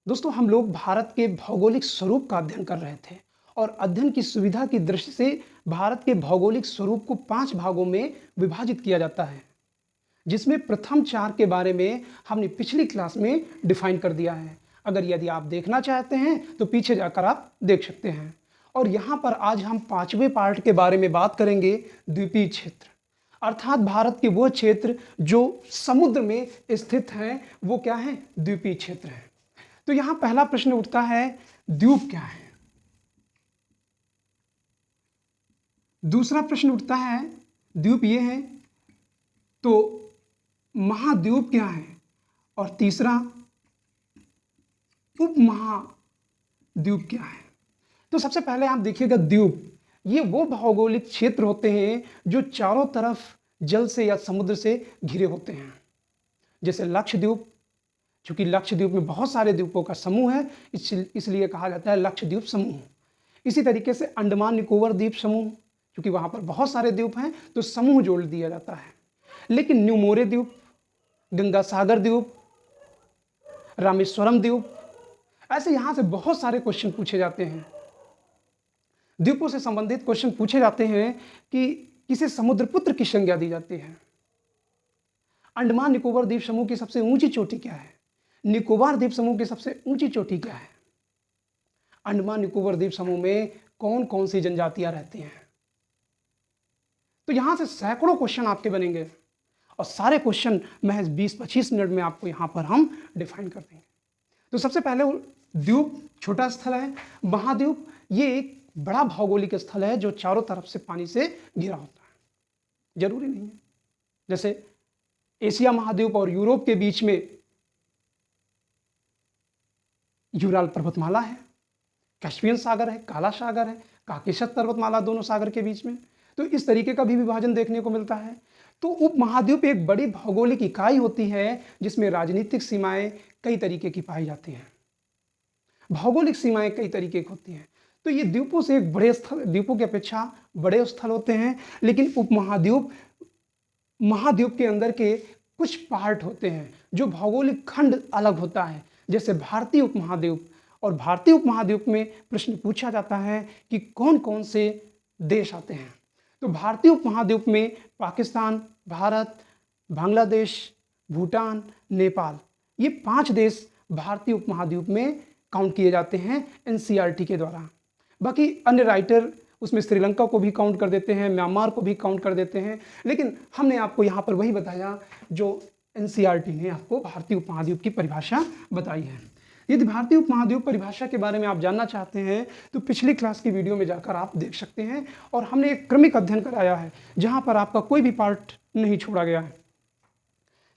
दोस्तों हम लोग भारत के भौगोलिक स्वरूप का अध्ययन कर रहे थे और अध्ययन की सुविधा की दृष्टि से भारत के भौगोलिक स्वरूप को 5 भागों में विभाजित किया जाता है, जिसमें प्रथम 4 के बारे में हमने पिछली क्लास में डिफाइन कर दिया है। अगर यदि आप देखना चाहते हैं तो पीछे जाकर आप देख सकते हैं। और यहाँ पर आज हम 5वें पार्ट के बारे में बात करेंगे, द्वीपीय क्षेत्र। अर्थात भारत के वो क्षेत्र जो समुद्र में स्थित हैं, वो क्या है? द्वीपीय क्षेत्र है। तो यहां पहला प्रश्न उठता है, द्वीप क्या है? दूसरा प्रश्न उठता है, द्वीप ये है तो महाद्वीप क्या है? और तीसरा, उपमहाद्वीप क्या है? तो सबसे पहले आप देखिएगा, द्वीप ये वो भौगोलिक क्षेत्र होते हैं जो चारों तरफ जल से या समुद्र से घिरे होते हैं। जैसे लक्षद्वीप, चूंकि लक्षद्वीप में बहुत सारे द्वीपों का समूह है, इसलिए कहा जाता है लक्षद्वीप समूह। इसी तरीके से अंडमान निकोबार द्वीप समूह, क्योंकि वहां पर बहुत सारे द्वीप हैं तो समूह जोड़ दिया जाता है। लेकिन न्यू मोरे द्वीप, गंगा सागर द्वीप, रामेश्वरम द्वीप, ऐसे यहां से बहुत सारे क्वेश्चन पूछे जाते हैं। द्वीपों से संबंधित क्वेश्चन पूछे जाते हैं कि किसे समुद्रपुत्र की संज्ञा दी जाती है। अंडमान निकोबार द्वीप समूह की सबसे ऊंची चोटी क्या है? निकोबार द्वीप समूह की सबसे ऊंची चोटी क्या है? अंडमान निकोबार द्वीप समूह में कौन कौन सी जनजातियां रहती हैं? तो यहां से सैकड़ों क्वेश्चन आपके बनेंगे और सारे क्वेश्चन महज 20-25 मिनट में आपको यहां पर हम डिफाइन कर देंगे। तो सबसे पहले, द्वीप छोटा स्थल है। महाद्वीप ये एक बड़ा भौगोलिक स्थल है जो चारों तरफ से पानी से घिरा होता है। जरूरी नहीं है, जैसे एशिया महाद्वीप और यूरोप के बीच में यूराल पर्वतमाला है, कैस्पियन सागर है, काला सागर है, काकेशस पर्वतमाला, दोनों सागर के बीच में। तो इस तरीके का भी विभाजन देखने को मिलता है। तो उपमहाद्वीप एक बड़ी भौगोलिक इकाई होती है जिसमें राजनीतिक सीमाएं कई तरीके की पाई जाती हैं, भौगोलिक सीमाएं कई तरीके की होती हैं। तो ये द्वीपों से एक बड़े स्थल, द्वीपों की अपेक्षा बड़े स्थल होते हैं। लेकिन उपमहाद्वीप, महाद्वीप के अंदर के कुछ पार्ट होते हैं जो भौगोलिक खंड अलग होता है, जैसे भारतीय उपमहाद्वीप। और भारतीय उपमहाद्वीप में प्रश्न पूछा जाता है कि कौन कौन से देश आते हैं। तो भारतीय उपमहाद्वीप में पाकिस्तान, भारत, बांग्लादेश, भूटान, नेपाल, ये 5 देश भारतीय उपमहाद्वीप में काउंट किए जाते हैं एनसीईआरटी के द्वारा। बाकी अन्य राइटर उसमें श्रीलंका को भी काउंट कर देते हैं, म्यांमार को भी काउंट कर देते हैं। लेकिन हमने आपको यहाँ पर वही बताया जो एनसीईआरटी ने आपको भारतीय उपमहाद्वीप की परिभाषा बताई है। यदि भारतीय उपमहाद्वीप परिभाषा के बारे में आप जानना चाहते हैं तो पिछली क्लास की वीडियो में जाकर आप देख सकते हैं। और हमने एक क्रमिक अध्ययन कराया है जहाँ पर आपका कोई भी पार्ट नहीं छोड़ा गया है।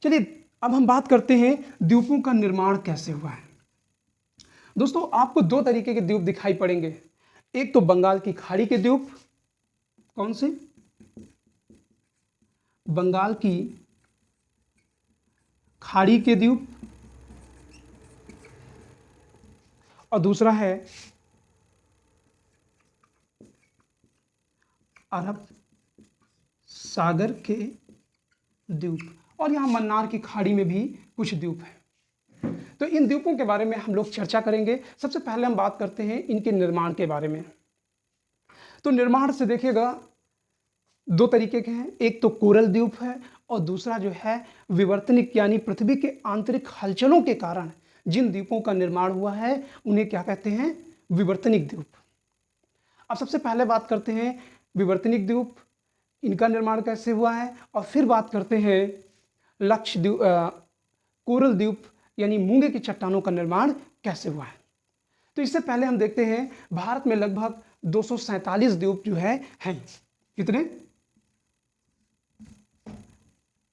चलिए अब हम बात करते हैं द्वीपों का निर्माण कैसे हुआ है। दोस्तों आपको 2 तरीके के द्वीप दिखाई पड़ेंगे। एक तो बंगाल की खाड़ी के द्वीप, कौन से? बंगाल की खाड़ी के द्वीप, और दूसरा है अरब सागर के द्वीप। और यहां मन्नार की खाड़ी में भी कुछ द्वीप हैं। तो इन द्वीपों के बारे में हम लोग चर्चा करेंगे। सबसे पहले हम बात करते हैं इनके निर्माण के बारे में। तो निर्माण से देखिएगा 2 तरीके के हैं। एक तो कोरल द्वीप है और दूसरा जो है विवर्तनिक, यानी पृथ्वी के आंतरिक हलचलों के कारण जिन द्वीपों का निर्माण हुआ है उन्हें क्या कहते हैं? विवर्तनिक द्वीप। अब सबसे पहले बात करते हैं विवर्तनिक द्वीप, इनका निर्माण कैसे हुआ है, और फिर बात करते हैं लक्षद्वीप, कोरल द्वीप यानी मूंगे की चट्टानों का निर्माण कैसे हुआ है। तो इससे पहले हम देखते हैं भारत में लगभग 247 द्वीप जो है हैं। कितने?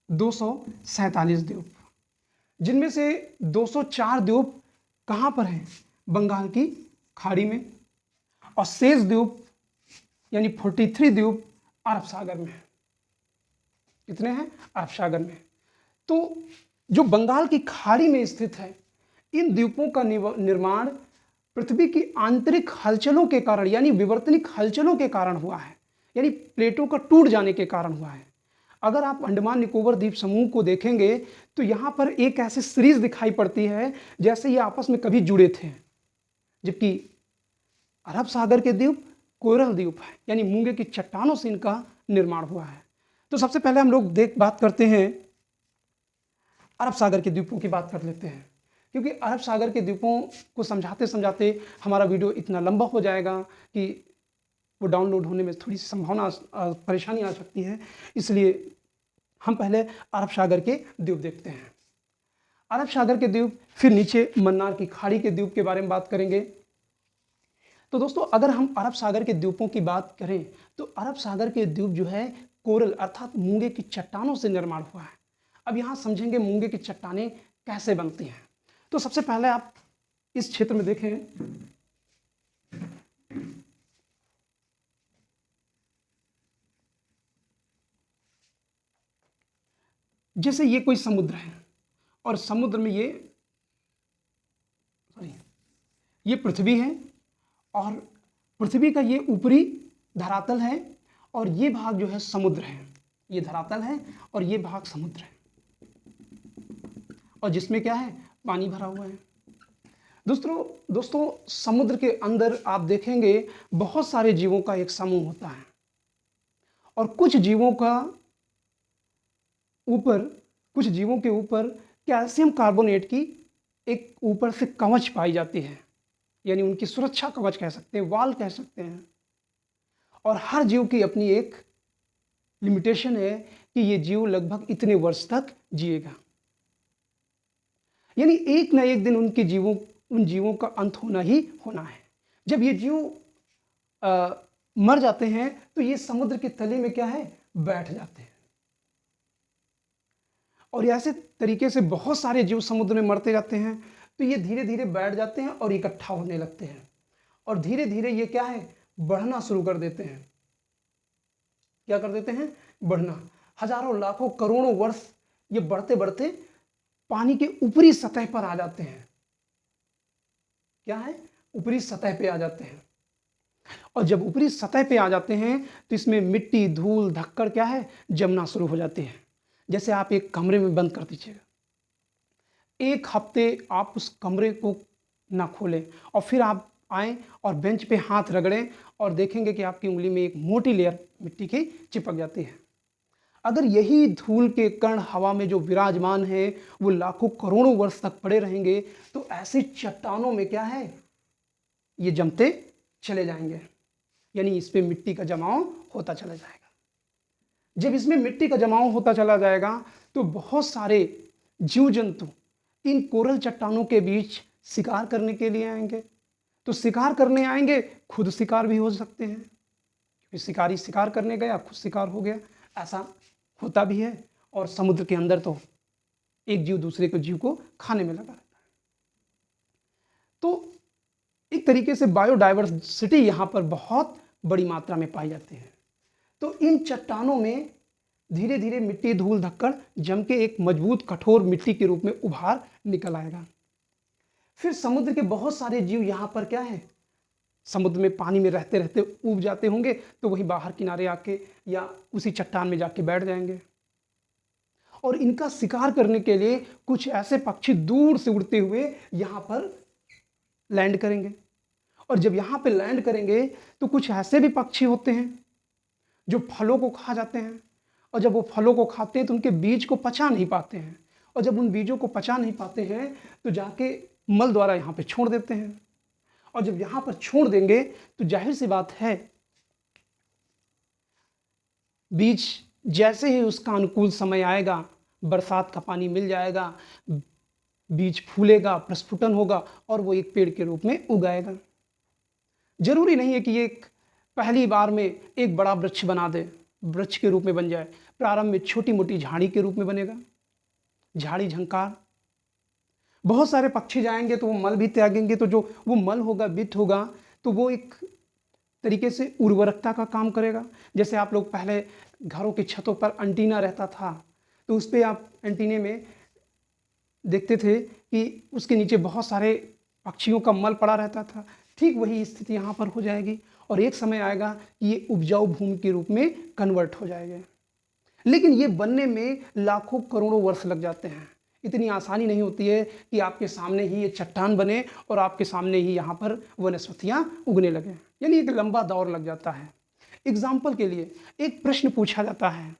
247 द्वीप, जिनमें से 204 द्वीप कहां पर हैं? बंगाल की खाड़ी में। और शेष द्वीप यानी 43 द्वीप अरब सागर में। कितने हैं? अरब सागर में। तो जो बंगाल की खाड़ी में स्थित है, इन द्वीपों का निर्माण पृथ्वी की आंतरिक हलचलों के कारण यानी विवर्तनिक हलचलों के कारण हुआ है, यानी प्लेटों का टूट जाने के कारण हुआ है। अगर आप अंडमान निकोबार द्वीप समूह को देखेंगे तो यहाँ पर एक ऐसी सीरीज दिखाई पड़ती है जैसे ये आपस में कभी जुड़े थे, जबकि अरब सागर के द्वीप कोरल द्वीप है, यानी मूंगे की चट्टानों से इनका निर्माण हुआ है। तो सबसे पहले हम लोग बात करते हैं अरब सागर के द्वीपों की बात कर लेते हैं, क्योंकि अरब सागर के द्वीपों को समझाते समझाते हमारा वीडियो इतना लंबा हो जाएगा कि वो डाउनलोड होने में थोड़ी सी संभावना परेशानी आ सकती है, इसलिए हम पहले अरब सागर के द्वीप देखते हैं। अरब सागर के द्वीप, फिर नीचे मन्नार की खाड़ी के द्वीप के बारे में बात करेंगे। तो दोस्तों, अगर हम अरब सागर के द्वीपों की बात करें तो अरब सागर के द्वीप जो है कोरल अर्थात मूंगे की चट्टानों से निर्माण हुआ है। अब यहाँ समझेंगे मूंगे की चट्टानें कैसे बनती हैं। तो सबसे पहले आप इस क्षेत्र में देखें, जैसे ये कोई समुद्र है और समुद्र में ये पृथ्वी है और पृथ्वी का ये ऊपरी धरातल है और ये भाग जो है समुद्र है। ये धरातल है और ये भाग समुद्र है, और जिसमें क्या है, पानी भरा हुआ है। दोस्तों समुद्र के अंदर आप देखेंगे बहुत सारे जीवों का एक समूह होता है, और कुछ जीवों के ऊपर कैल्शियम कार्बोनेट की एक ऊपर से कवच पाई जाती है, यानी उनकी सुरक्षा कवच कह सकते हैं, वाल कह सकते हैं। और हर जीव की अपनी एक लिमिटेशन है कि ये जीव लगभग इतने वर्ष तक जिएगा, यानी एक ना एक दिन उन जीवों का अंत होना ही होना है। जब ये जीव मर जाते हैं तो ये समुद्र के तले में क्या है, बैठ जाते हैं, और ऐसे तरीके से बहुत सारे जीव समुद्र में मरते जाते हैं। तो ये धीरे धीरे बैठ जाते हैं और इकट्ठा होने लगते हैं, और धीरे धीरे ये क्या है, बढ़ना शुरू कर देते हैं। क्या कर देते हैं, बढ़ना। हजारों लाखों करोड़ों वर्ष ये बढ़ते बढ़ते पानी के ऊपरी सतह पर आ जाते हैं। क्या है, ऊपरी सतह पे आ जाते हैं, और जब ऊपरी सतह पे आ जाते हैं तो इसमें मिट्टी, धूल, धक्कड़ क्या है, जमना शुरू हो जाते हैं। जैसे आप एक कमरे में बंद कर दीजिएगा, एक हफ्ते आप उस कमरे को ना खोलें और फिर आप आएँ और बेंच पे हाथ रगड़ें और देखेंगे कि आपकी उंगली में एक मोटी लेयर मिट्टी की चिपक जाती है। अगर यही धूल के कण हवा में जो विराजमान है वो लाखों करोड़ों वर्ष तक पड़े रहेंगे तो ऐसी चट्टानों में क्या है, ये जमते चले जाएंगे, यानी इस पे मिट्टी का जमाव होता चला जाएगा। जब इसमें मिट्टी का जमाव होता चला जाएगा तो बहुत सारे जीव जंतु इन कोरल चट्टानों के बीच शिकार करने के लिए आएंगे। तो शिकार करने आएंगे, खुद शिकार भी हो सकते हैं, क्योंकि शिकारी शिकार करने गया, खुद शिकार हो गया, ऐसा होता भी है। और समुद्र के अंदर तो एक जीव दूसरे को जीव को खाने में लगा रहता है। तो एक तरीके से बायोडाइवर्सिटी यहाँ पर बहुत बड़ी मात्रा में पाई जाती है। तो इन चट्टानों में धीरे धीरे मिट्टी, धूल, धक्कड़ जम के एक मजबूत कठोर मिट्टी के रूप में उभार निकल आएगा। फिर समुद्र के बहुत सारे जीव यहाँ पर क्या है, समुद्र में पानी में रहते रहते उब जाते होंगे, तो वही बाहर किनारे आके या उसी चट्टान में जाके बैठ जाएंगे। और इनका शिकार करने के लिए कुछ ऐसे पक्षी दूर से उड़ते हुए यहाँ पर लैंड करेंगे। और जब यहाँ पे लैंड करेंगे तो कुछ ऐसे भी पक्षी होते हैं जो फलों को खा जाते हैं, और जब वो फलों को खाते हैं तो उनके बीज को पचा नहीं पाते हैं, और जब उन बीजों को पचा नहीं पाते हैं तो जाके मल द्वारा यहाँ पे छोड़ देते हैं। और जब यहाँ पर छोड़ देंगे तो जाहिर सी बात है, बीज जैसे ही उसका अनुकूल समय आएगा, बरसात का पानी मिल जाएगा, बीज फूलेगा, प्रस्फुटन होगा और वो एक पेड़ के रूप में उगाएगा। जरूरी नहीं है कि ये पहली बार में एक बड़ा वृक्ष बना दे, वृक्ष के रूप में बन जाए। प्रारंभ में छोटी मोटी झाड़ी के रूप में बनेगा, झाड़ी झंकार। बहुत सारे पक्षी जाएंगे तो वो मल भी त्यागेंगे, तो जो वो मल होगा, बिट होगा, तो वो एक तरीके से उर्वरकता का काम करेगा। जैसे आप लोग पहले घरों की छतों पर एंटीना रहता था, तो उस पर आप एंटीने में देखते थे कि उसके नीचे बहुत सारे पक्षियों का मल पड़ा रहता था। ठीक वही स्थिति यहाँ पर हो जाएगी, और एक समय आएगा कि ये उपजाऊ भूमि के रूप में कन्वर्ट हो जाएगा। लेकिन ये बनने में लाखों करोड़ों वर्ष लग जाते हैं। इतनी आसानी नहीं होती है कि आपके सामने ही ये चट्टान बने और आपके सामने ही यहाँ पर वनस्पतियाँ उगने लगें, यानी एक लंबा दौर लग जाता है। एग्जाम्पल के लिए एक प्रश्न पूछा जाता है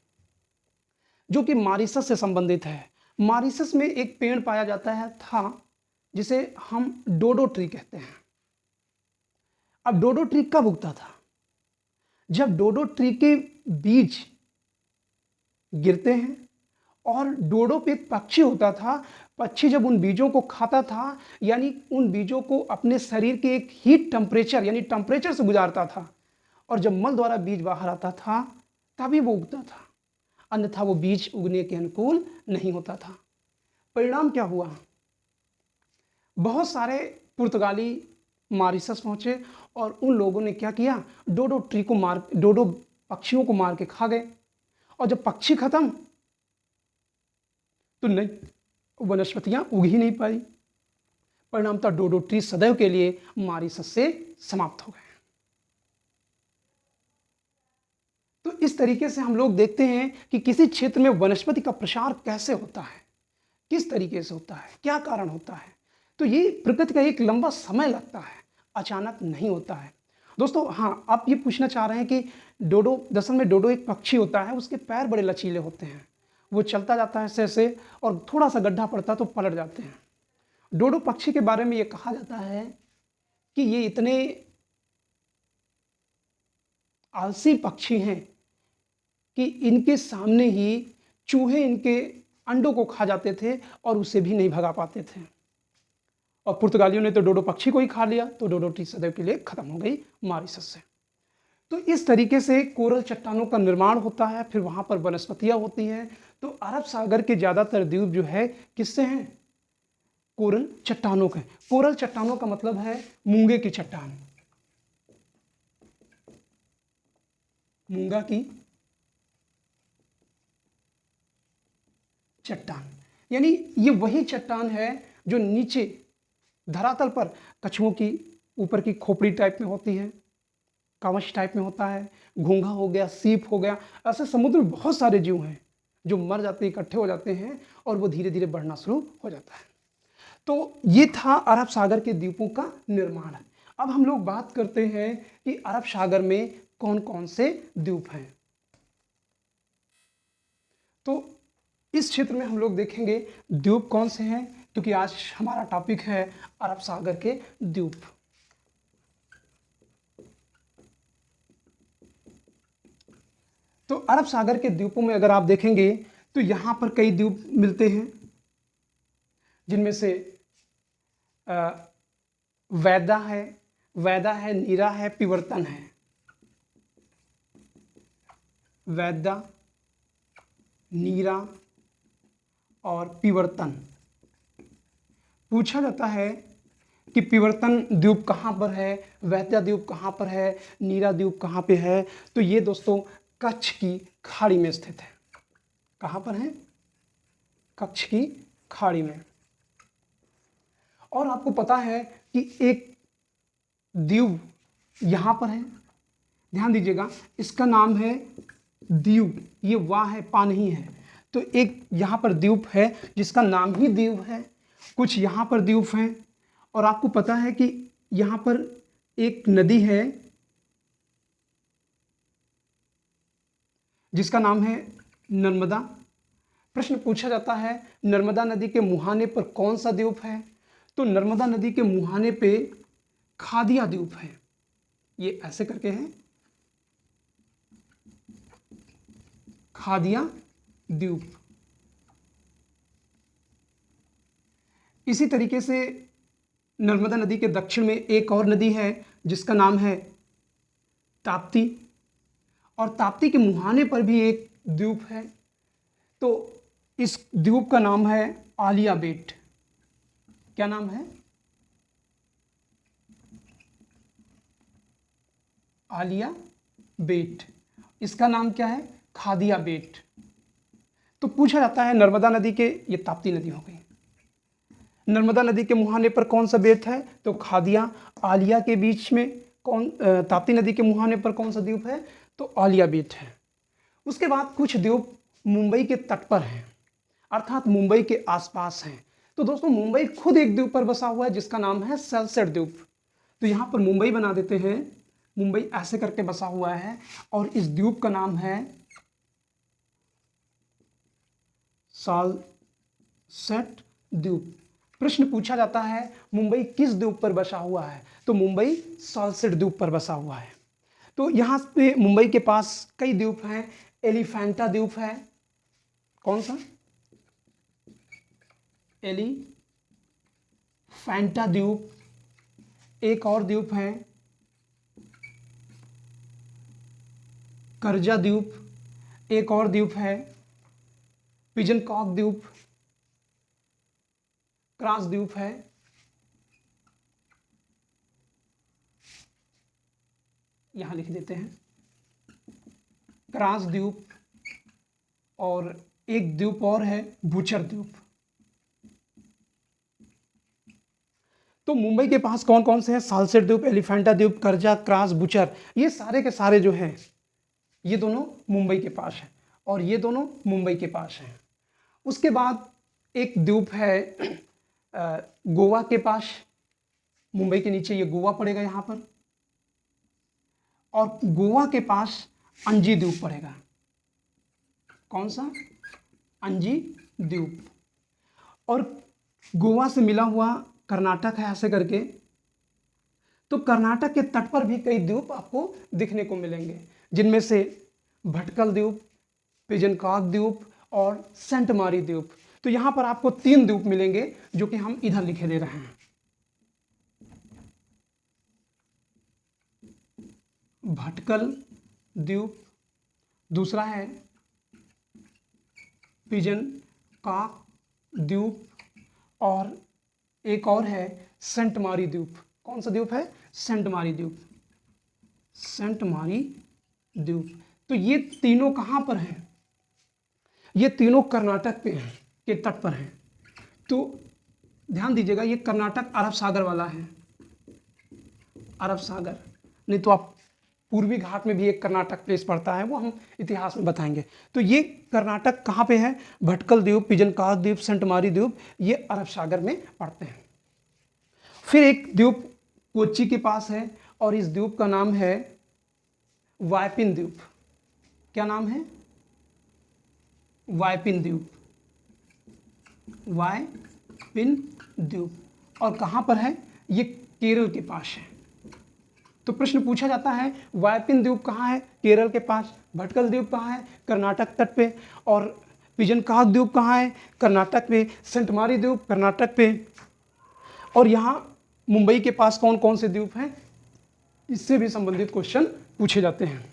जो कि मॉरिशस से संबंधित है। मॉरिशस में एक पेड़ पाया जाता है था जिसे हम डोडो ट्री कहते हैं। अब डोडो ट्री कब उगता था? जब डोडो ट्री के बीज गिरते हैं और डोडो पे एक पक्षी होता था, पक्षी जब उन बीजों को खाता था, यानी उन बीजों को अपने शरीर के एक हीट टेम्परेचर यानी टेम्परेचर से गुजारता था, और जब मल द्वारा बीज बाहर आता था तभी वो उगता था, अन्यथा वो बीज उगने के अनुकूल नहीं होता था। परिणाम क्या हुआ? बहुत सारे पुर्तगाली मॉरिशस पहुंचे और उन लोगों ने क्या किया, डोडो पक्षियों को मार के खा गए, और जब पक्षी खत्म तो नहीं वनस्पतियां उग ही नहीं पाई। परिणाम था डोडो ट्री सदैव के लिए मॉरिशस से समाप्त हो गए। तो इस तरीके से हम लोग देखते हैं कि किसी क्षेत्र में वनस्पति का प्रसार कैसे होता है, किस तरीके से होता है, क्या कारण होता है। तो ये प्रकृति का एक लंबा समय लगता है, अचानक नहीं होता है। दोस्तों हाँ, आप ये पूछना चाह रहे हैं कि डोडो, दरअसल में डोडो एक पक्षी होता है, उसके पैर बड़े लचीले होते हैं, वो चलता जाता है ऐसे ऐसे और थोड़ा सा गड्ढा पड़ता तो पलट जाते हैं। डोडो पक्षी के बारे में ये कहा जाता है कि ये इतने आलसी पक्षी हैं कि इनके सामने ही चूहे इनके अंडों को खा जाते थे और उसे भी नहीं भगा पाते थे, और पुर्तगालियों ने तो डोडो पक्षी को ही खा लिया, तो डोडो ट्री सदैव के लिए खत्म हो गई मॉरिशस से। तो इस तरीके से कोरल चट्टानों का निर्माण होता है, फिर वहाँ पर वनस्पतियाँ होती हैं। तो अरब सागर के ज़्यादातर द्वीप जो है किससे हैं? कोरल चट्टानों के। कोरल चट्टानों का मतलब है मूंगे की चट्टान, मूंगा की चट्टान, यानी ये वही चट्टान है जो नीचे धरातल पर कछुओं की ऊपर की खोपड़ी टाइप में होती है, कवच टाइप में होता है, घोंघा हो गया, सीप हो गया। ऐसे समुद्र में बहुत सारे जीव हैं जो मर जाते, इकट्ठे हो जाते हैं और वो धीरे धीरे बढ़ना शुरू हो जाता है। तो ये था अरब सागर के द्वीपों का निर्माण। अब हम लोग बात करते हैं कि अरब सागर में कौन कौन से द्वीप हैं। तो इस क्षेत्र में हम लोग देखेंगे द्वीप कौन से हैं, क्योंकि आज हमारा टॉपिक है अरब सागर के द्वीप। तो अरब सागर के द्वीपों में अगर आप देखेंगे तो यहाँ पर कई द्वीप मिलते हैं, जिनमें से वैदा है, नीरा है, पिवर्तन है। वैदा, नीरा और पिवर्तन। पूछा जाता है कि पिवर्तन द्वीप कहाँ पर है, वैदा द्वीप कहाँ पर है, नीरा द्वीप कहाँ पे है। तो ये दोस्तों कच्छ की खाड़ी में स्थित है। कहाँ पर है? कच्छ की खाड़ी में। और आपको पता है कि एक द्वीप यहाँ पर है, ध्यान दीजिएगा, इसका नाम है द्वीप, ये वाह है, पा नहीं है। तो एक यहाँ पर द्वीप है जिसका नाम ही द्वीप है, कुछ यहाँ पर द्वीप हैं। और आपको पता है कि यहाँ पर एक नदी है जिसका नाम है नर्मदा। प्रश्न पूछा जाता है नर्मदा नदी के मुहाने पर कौन सा द्वीप है? तो नर्मदा नदी के मुहाने पे खादिया द्वीप है। ये ऐसे करके है, खादिया द्वीप। इसी तरीके से नर्मदा नदी के दक्षिण में एक और नदी है जिसका नाम है ताप्ती, और ताप्ती के मुहाने पर भी एक द्वीप है। तो इस द्वीप का नाम है आलिया बेट। क्या नाम है? आलिया बेट। इसका नाम क्या है? खादिया बेट। तो पूछा जाता है नर्मदा नदी के, ये ताप्ती नदी हो गई, नर्मदा नदी के मुहाने पर कौन सा बेट है? तो खादिया। आलिया के बीच में कौन, ताप्ती नदी के मुहाने पर कौन सा द्वीप है? तो आलिया बेट है। उसके बाद कुछ द्वीप मुंबई के तट पर हैं, अर्थात मुंबई के आसपास हैं। तो दोस्तों मुंबई खुद एक द्वीप पर बसा हुआ है जिसका नाम है सल्सेट द्वीप। तो यहाँ पर मुंबई बना देते हैं, मुंबई ऐसे करके बसा हुआ है और इस द्वीप का नाम है सल्सेट द्वीप। प्रश्न पूछा जाता है मुंबई किस द्वीप पर बसा हुआ है, तो मुंबई सल्सेट द्वीप पर बसा हुआ है। तो यहाँ पे मुंबई के पास कई द्वीप हैं। एलिफेंटा द्वीप है, कौन सा? एलिफेंटा द्वीप। एक और द्वीप है करजा द्वीप। एक और द्वीप है पिजन कॉक द्वीप, क्रास द्वीप है। यहां लिख देते हैं क्रास द्वीप, और एक द्वीप और है बूचर द्वीप। तो मुंबई के पास कौन कौन से हैं? सल्सेट द्वीप, एलिफेंटा द्वीप, करजा, क्रास, बूचर। ये सारे के सारे जो हैं ये दोनों मुंबई के पास हैं और ये दोनों मुंबई के पास हैं। उसके बाद एक द्वीप है गोवा के पास, मुंबई के नीचे ये गोवा पड़ेगा यहाँ पर, और गोवा के पास अंजी द्वीप पड़ेगा। कौन सा? अंजी द्वीप। और गोवा से मिला हुआ कर्नाटक है ऐसे करके। तो कर्नाटक के तट पर भी कई द्वीप आपको दिखने को मिलेंगे, जिनमें से भटकल द्वीप, पिजन कॉक द्वीप और सेंट मारी द्वीप। तो यहां पर आपको 3 द्वीप मिलेंगे जो कि हम इधर लिखे दे रहे हैं। भटकल द्वीप, दूसरा है पिजन कॉक द्वीप, और एक और है सेंट मारी द्वीप। कौन सा द्वीप है? सेंट मारी द्वीप। सेंट मारी द्वीप। तो ये तीनों कहां पर हैं? ये तीनों कर्नाटक पे हैं, के तट पर हैं। तो ध्यान दीजिएगा, ये कर्नाटक अरब सागर वाला है, अरब सागर। नहीं तो आप पूर्वी घाट में भी एक कर्नाटक प्लेस पड़ता है, वो हम इतिहास में बताएंगे। तो ये कर्नाटक कहाँ पे है? भटकल द्वीप, पिजन कॉक द्वीप, सेंट मारी द्वीप, ये अरब सागर में पड़ते हैं। फिर एक द्वीप कोच्चि के पास है और इस द्वीप का नाम है वायपिन द्वीप। क्या नाम है? वायपिन द्वीप। वायपिन द्वीप। और कहाँ पर है? ये केरल के पास है। तो प्रश्न पूछा जाता है वायपिन द्वीप कहाँ है? केरल के पास। भटकल द्वीप कहाँ है? कर्नाटक तट पे। और पिजन कॉक द्वीप कहाँ है? कर्नाटक पे। सेंट मारी द्वीप कर्नाटक पे। और यहाँ मुंबई के पास कौन कौन से द्वीप हैं? इससे भी संबंधित क्वेश्चन पूछे जाते हैं।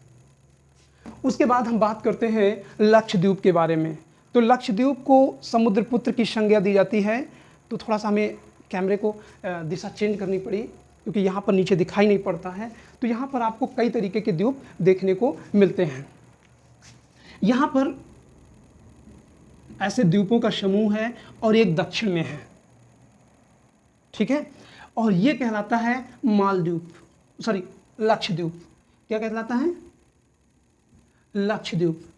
उसके बाद हम बात करते हैं लक्षद्वीप के बारे में। तो लक्षद्वीप को समुद्रपुत्र की संज्ञा दी जाती है। तो थोड़ा सा हमें कैमरे को दिशा चेंज करनी पड़ी क्योंकि यहाँ पर नीचे दिखाई नहीं पड़ता है। तो यहाँ पर आपको कई तरीके के द्वीप देखने को मिलते हैं। यहाँ पर ऐसे द्वीपों का समूह है और एक दक्षिण में है, ठीक है। और ये कहलाता है मालद्वीप, सॉरी लक्षद्वीप। क्या कहलाता है? लक्षद्वीप।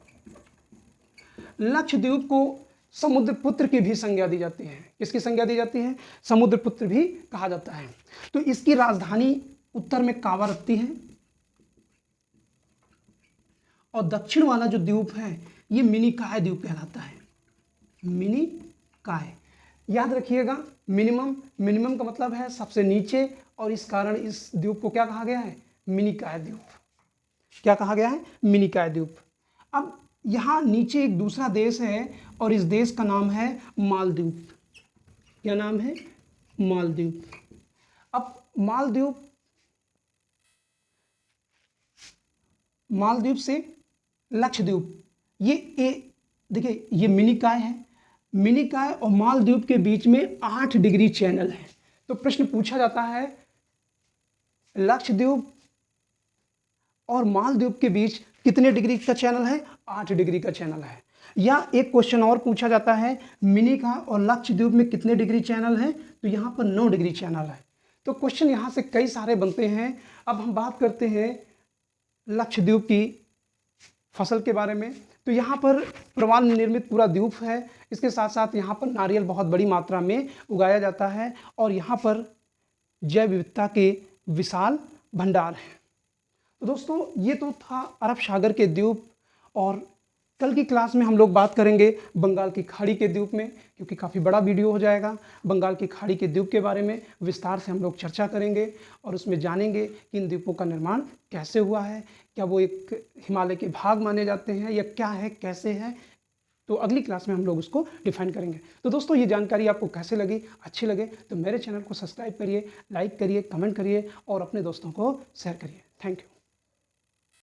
लक्षद्वीप को समुद्रपुत्र की भी संज्ञा दी जाती है। किसकी संज्ञा दी जाती है? समुद्रपुत्र भी कहा जाता है। तो इसकी राजधानी उत्तर में कावारत्ती है और दक्षिण वाला जो द्वीप है ये मिनिकॉय द्वीप कहलाता है। मिनिकॉय, याद रखिएगा, मिनिमम, मिनिमम का मतलब है सबसे नीचे, और इस कारण इस द्वीप को क्या कहा गया है? मिनिकॉय द्वीप। क्या कहा गया है? मिनिकॉय द्वीप। अब यहाँ नीचे एक दूसरा देश है और इस देश का नाम है मालदीव। क्या नाम है? मालदीव। अब मालदीव से लक्षद्वीप, ये देखिए ये मिनिकॉय है। मिनिकॉय और मालदीव के बीच में 8 डिग्री चैनल है। तो प्रश्न पूछा जाता है लक्षद्वीप और मालदीव के बीच कितने डिग्री का चैनल है? 8 डिग्री का चैनल है। या एक क्वेश्चन और पूछा जाता है मिनिकॉय और लक्षद्वीप में कितने डिग्री चैनल है? तो यहाँ पर 9 डिग्री चैनल है। तो क्वेश्चन यहाँ से कई सारे बनते हैं। अब हम बात करते हैं लक्षद्वीप की फसल के बारे में। तो यहाँ पर प्रवाल निर्मित पूरा द्वीप है। इसके साथ साथ यहाँ पर नारियल बहुत बड़ी मात्रा में उगाया जाता है और यहाँ पर जैव विविधता के विशाल भंडार हैं। तो दोस्तों ये तो था अरब सागर के द्वीप, और कल की क्लास में हम लोग बात करेंगे बंगाल की खाड़ी के द्वीप में, क्योंकि काफ़ी बड़ा वीडियो हो जाएगा। बंगाल की खाड़ी के द्वीप के बारे में विस्तार से हम लोग चर्चा करेंगे और उसमें जानेंगे कि इन द्वीपों का निर्माण कैसे हुआ है, क्या वो एक हिमालय के भाग माने जाते हैं या क्या है, कैसे है। तो अगली क्लास में हम लोग उसको डिफाइन करेंगे। तो दोस्तों ये जानकारी आपको कैसे लगी, अच्छी लगे तो मेरे चैनल को सब्सक्राइब करिए, लाइक करिए, कमेंट करिए और अपने दोस्तों को शेयर करिए। Thank you.